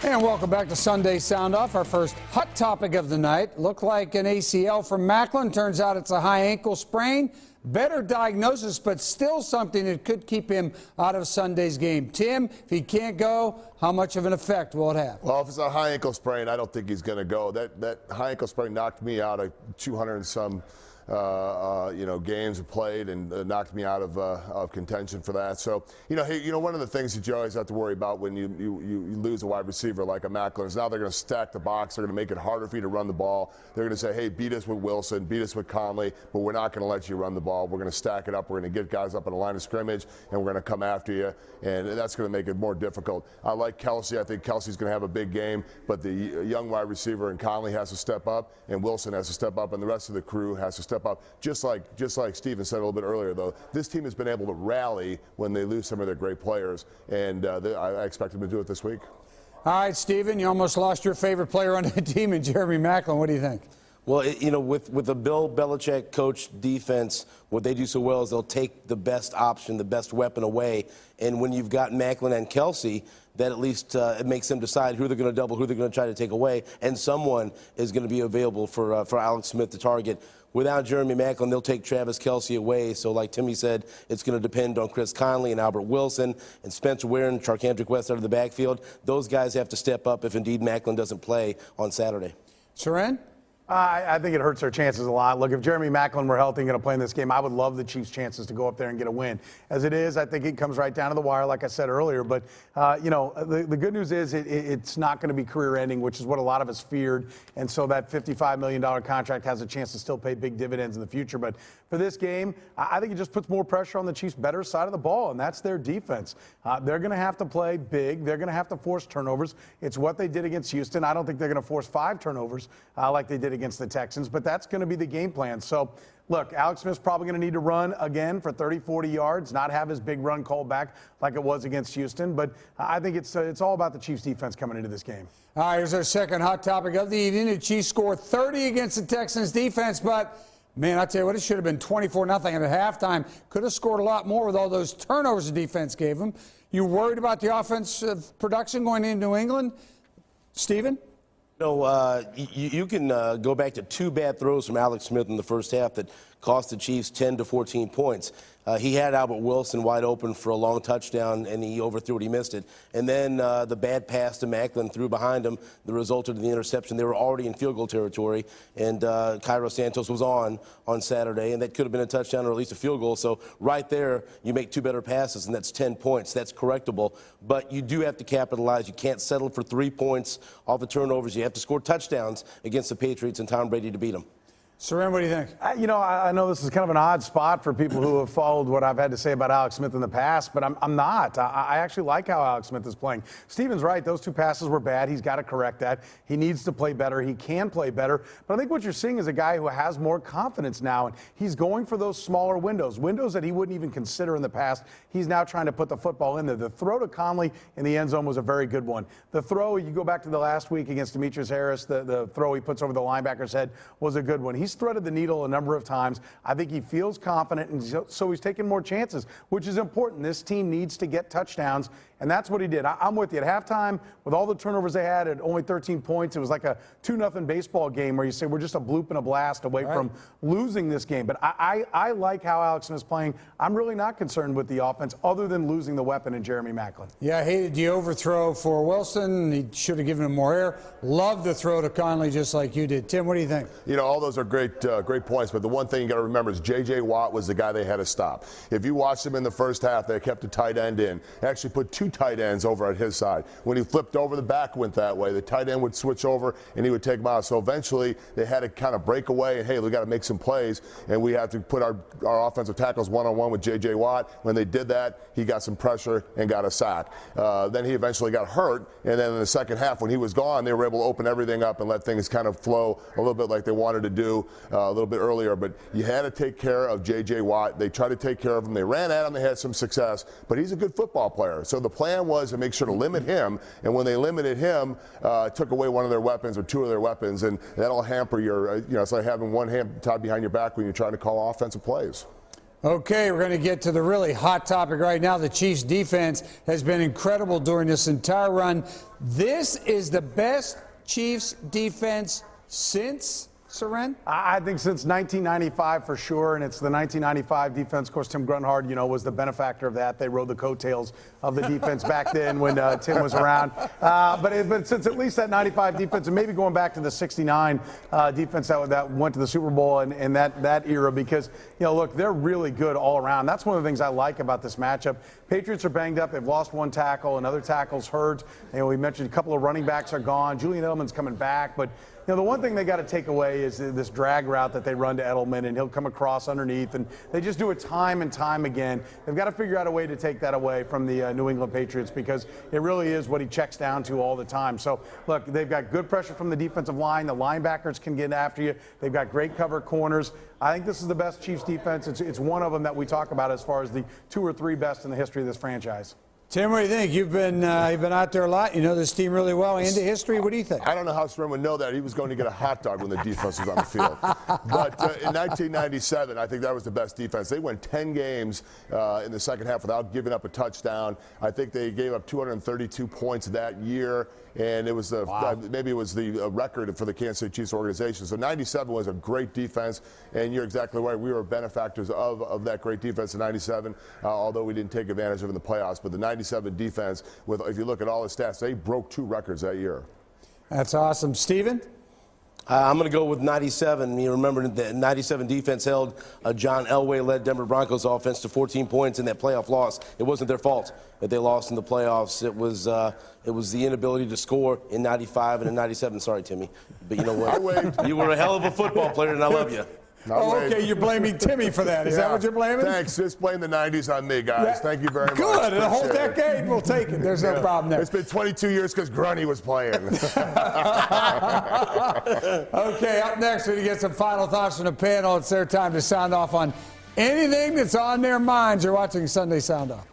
And welcome back to Sunday Sound Off. Our first hot topic of the night. Looked like an ACL for Macklin. Turns out it's a high ankle sprain. Better diagnosis, but still something that could keep him out of Sunday's game. Tim, if he can't go, how much of an effect will it have? Well, if it's a high ankle sprain, I don't think he's going to go. That high ankle sprain knocked me out of 200 and some games played and knocked me out of contention for that. So, one of the things that you always have to worry about when you lose a wide receiver like a Macklin is now they're going to stack the box. They're going to make it harder for you to run the ball. They're going to say, hey, beat us with Wilson, beat us with Conley, but we're not going to let you run the ball. We're going to stack it up. We're going to get guys up on the line of scrimmage, and we're going to come after you, and that's going to make it more difficult. I like Kelsey. I think Kelsey's going to have a big game, but the young wide receiver and Conley has to step up, and Wilson has to step up, and the rest of the crew has to step up. Just like Steven said a little bit earlier, though, this team has been able to rally when they lose some of their great players, and I expect them to do it this week. All right, Steven, you almost lost your favorite player on the team in Jeremy Macklin. What do you think? Well, with the Bill Belichick coach defense, what they do so well is they'll take the best option, the best weapon away. And when you've got Macklin and Kelsey, that at least it makes them decide who they're going to double, who they're going to try to take away, and someone is going to be available for Alex Smith to target. Without Jeremy Macklin, they'll take Travis Kelsey away. So like Timmy said, it's going to depend on Chris Conley and Albert Wilson and Spencer Ware and Charkandrick West out of the backfield. Those guys have to step up if indeed Macklin doesn't play on Saturday. Soren? I think it hurts their chances a lot. Look, if Jeremy Macklin were healthy and going to play in this game, I would love the Chiefs' chances to go up there and get a win. As it is, I think it comes right down to the wire, like I said earlier. But, the good news is it's not going to be career-ending, which is what a lot of us feared. And so that $55 million contract has a chance to still pay big dividends in the future. But for this game, I think it just puts more pressure on the Chiefs' better side of the ball, and that's their defense. They're going to have to play big. They're going to have to force turnovers. It's what they did against Houston. I don't think they're going to force 5 turnovers like they did against the Texans, but that's going to be the game plan. So, look, Alex Smith's probably going to need to run again for 30, 40 yards, not have his big run called back like it was against Houston. But I think it's all about the Chiefs' defense coming into this game. All right, here's our second hot topic of the evening. The Chiefs scored 30 against the Texans defense, but, man, I tell you what, it should have been 24-0 at halftime. Could have scored a lot more with all those turnovers the defense gave them. You worried about the offensive production going into New England? Steven? No, you can go back to 2 bad throws from Alex Smith in the first half that cost the Chiefs 10 to 14 points. He had Albert Wilson wide open for a long touchdown, and he overthrew it. He missed it. And then the bad pass to Macklin threw behind him that resulted in the interception. They were already in field goal territory, and Cairo Santos was on Saturday, and that could have been a touchdown or at least a field goal. So right there, you make 2 better passes, and that's 10 points. That's correctable. But you do have to capitalize. You can't settle for 3 points off the turnovers. You have to score touchdowns against the Patriots and Tom Brady to beat them. Soren, what do you think? I know this is kind of an odd spot for people who have followed what I've had to say about Alex Smith in the past, but I'm not. I actually like how Alex Smith is playing. Steven's right. Those 2 passes were bad. He's got to correct that. He needs to play better. He can play better. But I think what you're seeing is a guy who has more confidence now, and he's going for those smaller windows that he wouldn't even consider in the past. He's now trying to put the football in there. The throw to Conley in the end zone was a very good one. The throw, you go back to the last week against Demetrius Harris, the throw he puts over the linebacker's head was a good one. He's threaded the needle a number of times. I think he feels confident, and so he's taking more chances, which is important. This team needs to get touchdowns, and that's what he did. I'm with you. At halftime, with all the turnovers they had at only 13 points, it was like a 2-0 baseball game where you say we're just a bloop and a blast away from losing this game. But I like how Alex Smith is playing. I'm really not concerned with the offense other than losing the weapon in Jeremy Macklin. Yeah, I hated the overthrow for Wilson. He should have given him more air. Loved the throw to Conley just like you did. Tim, what do you think? All those are great points, but the one thing you got to remember is J.J. Watt was the guy they had to stop. If you watched him in the first half, they kept a tight end in. They actually put 2 tight ends over at his side. When he flipped over, the back went that way. The tight end would switch over, and he would take him out. So eventually, they had to kind of break away, and, hey, we got to make some plays, and we have to put our offensive tackles one-on-one with J.J. Watt. When they did that, he got some pressure and got a sack. Then he eventually got hurt, and then in the second half, when he was gone, they were able to open everything up and let things kind of flow a little bit like they wanted to do a little bit earlier. But you had to take care of J.J. Watt. They tried to take care of him. They ran at him. They had some success, but he's a good football player. So the plan was to make sure to limit him, and when they limited him, took away one of their weapons or 2 of their weapons, and that'll hamper your, it's like having one hand tied behind your back when you're trying to call offensive plays. Okay, we're going to get to the really hot topic right now. The Chiefs' defense has been incredible during this entire run. This is the best Chiefs defense since, Soren? I think since 1995 for sure, and it's the 1995 defense. Of course, Tim Grunhard, was the benefactor of that. They rode the coattails of the defense back then when Tim was around. But since at least that 95 defense, and maybe going back to the 69 defense that went to the Super Bowl and that era, because, look, they're really good all around. That's one of the things I like about this matchup. Patriots are banged up. They've lost one tackle. Another tackle's hurt. We mentioned a couple of running backs are gone. Julian Edelman's coming back. But the one thing they got to take away is this drag route that they run to Edelman, and he'll come across underneath, and they just do it time and time again. They've got to figure out a way to take that away from the New England Patriots, because it really is what he checks down to all the time. So, look, they've got good pressure from the defensive line. The linebackers can get after you. They've got great cover corners. I think this is the best Chiefs defense. It's one of them that we talk about as far as the 2 or 3 best in the history of this franchise. Tim, what do you think? You've been out there a lot. You know this team really well. Into history, what do you think? I don't know how Sren would know that. He was going to get a hot dog when the defense was on the field. But in 1997, I think that was the best defense. They went 10 games in the second half without giving up a touchdown. I think they gave up 232 points that year, and it was maybe it was the record for the Kansas City Chiefs organization. So 97 was a great defense, and you're exactly right. We were benefactors of that great defense in 97, although we didn't take advantage of it in the playoffs. But the 97 defense, if you look at all the stats, they broke 2 records that year. That's awesome. Steven? I'm going to go with 97. You remember the 97 defense held John Elway-led Denver Broncos offense to 14 points in that playoff loss. It wasn't their fault that they lost in the playoffs. It was the inability to score in 95 and in 97. Sorry, Timmy. But you know what? You were a hell of a football player, and I love you. Okay, you're blaming Timmy for that. Is that what you're blaming? Thanks. Just blame the 90s on me, guys. Yeah. Thank you very much. Good. A whole decade, we'll take it. There's no problem there. It's been 22 years because Grunny was playing. Okay, up next, we're going to get some final thoughts from the panel. It's their time to sound off on anything that's on their minds. You're watching Sunday Sound Off.